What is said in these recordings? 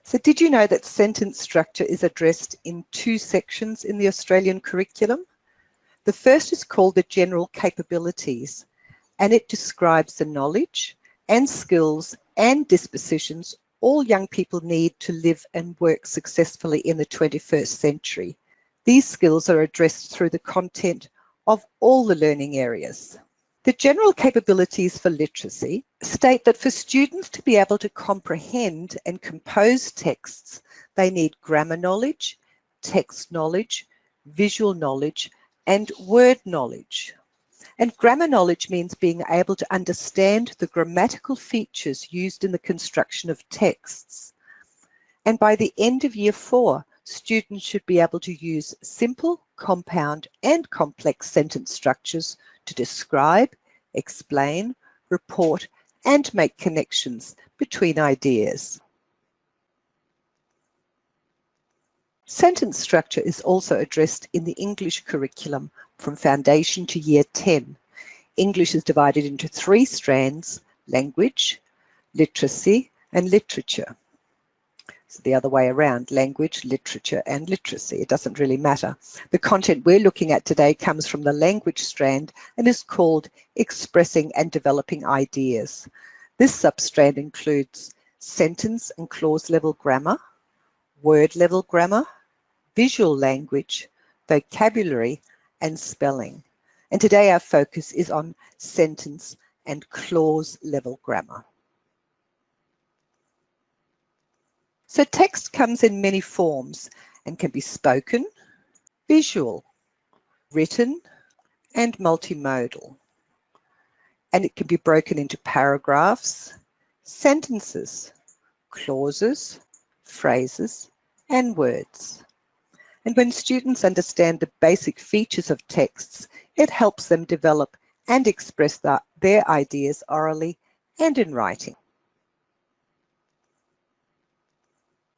So did you know that sentence structure is addressed in 2 sections in the Australian curriculum? The first is called the general capabilities, and it describes the knowledge and skills and dispositions all young people need to live and work successfully in the 21st century. These skills are addressed through the content of all the learning areas. The general capabilities for literacy state that for students to be able to comprehend and compose texts, they need grammar knowledge, text knowledge, visual knowledge, and word knowledge. And grammar knowledge means being able to understand the grammatical features used in the construction of texts. And by the end of Year 4, students should be able to use simple, compound, and complex sentence structures to describe, explain, report, and make connections between ideas. Sentence structure is also addressed in the English curriculum from Foundation to Year 10. English is divided into 3 strands: language, literacy, and literature. So the other way around, language, literature, and literacy. It doesn't really matter. The content we're looking at today comes from the language strand and is called Expressing and Developing Ideas. This substrand includes sentence and clause level grammar, word level grammar, visual language, vocabulary, and spelling. And today our focus is on sentence and clause level grammar. So text comes in many forms and can be spoken, visual, written, and multimodal. And it can be broken into paragraphs, sentences, clauses, phrases, and words. And when students understand the basic features of texts, it helps them develop and express their ideas orally and in writing.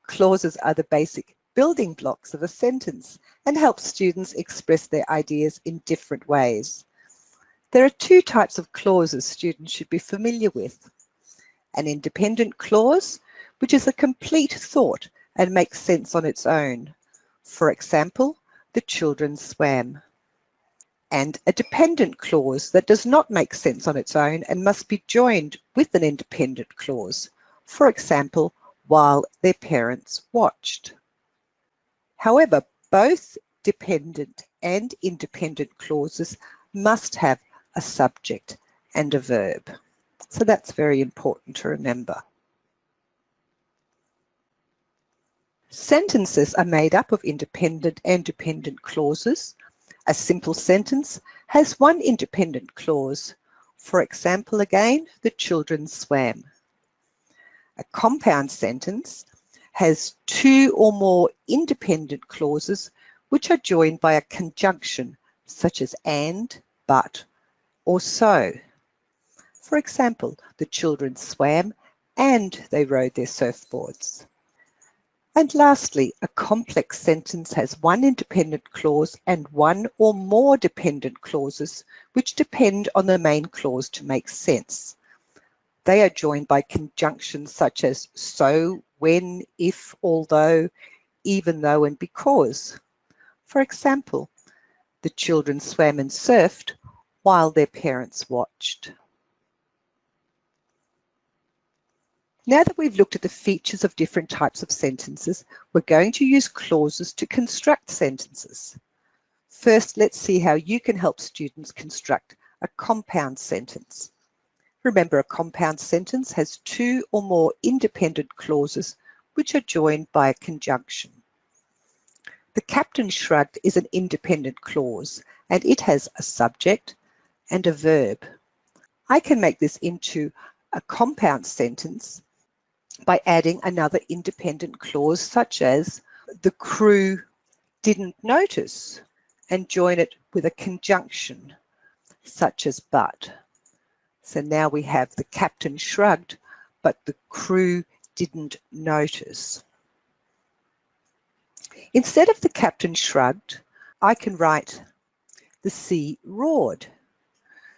Clauses are the basic building blocks of a sentence and help students express their ideas in different ways. There are 2 types of clauses students should be familiar with. An independent clause, which is a complete thought and makes sense on its own. For example, the children swam. And a dependent clause that does not make sense on its own and must be joined with an independent clause. For example, while their parents watched. However, both dependent and independent clauses must have a subject and a verb. So that's very important to remember. Sentences are made up of independent and dependent clauses. A simple sentence has 1 independent clause. For example, again, the children swam. A compound sentence has 2 or more independent clauses which are joined by a conjunction such as and, but, or so. For example, the children swam and they rode their surfboards. And lastly, a complex sentence has 1 independent clause and 1 or more dependent clauses which depend on the main clause to make sense. They are joined by conjunctions such as so, when, if, although, even though, and because. For example, the children swam and surfed while their parents watched. Now that we've looked at the features of different types of sentences, we're going to use clauses to construct sentences. First, let's see how you can help students construct a compound sentence. Remember, a compound sentence has 2 or more independent clauses which are joined by a conjunction. The captain shrugged is an independent clause and it has a subject and a verb. I can make this into a compound sentence by adding another independent clause such as the crew didn't notice and join it with a conjunction such as but. So now we have the captain shrugged, but the crew didn't notice. Instead of the captain shrugged, I can write the sea roared.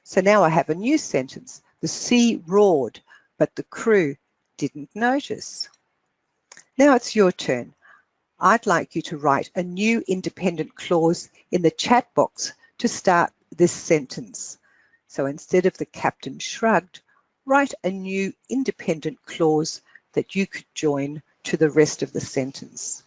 So now I have a new sentence. The sea roared, but the crew didn't notice. Now it's your turn. I'd like you to write a new independent clause in the chat box to start this sentence. So instead of the captain shrugged, write a new independent clause that you could join to the rest of the sentence.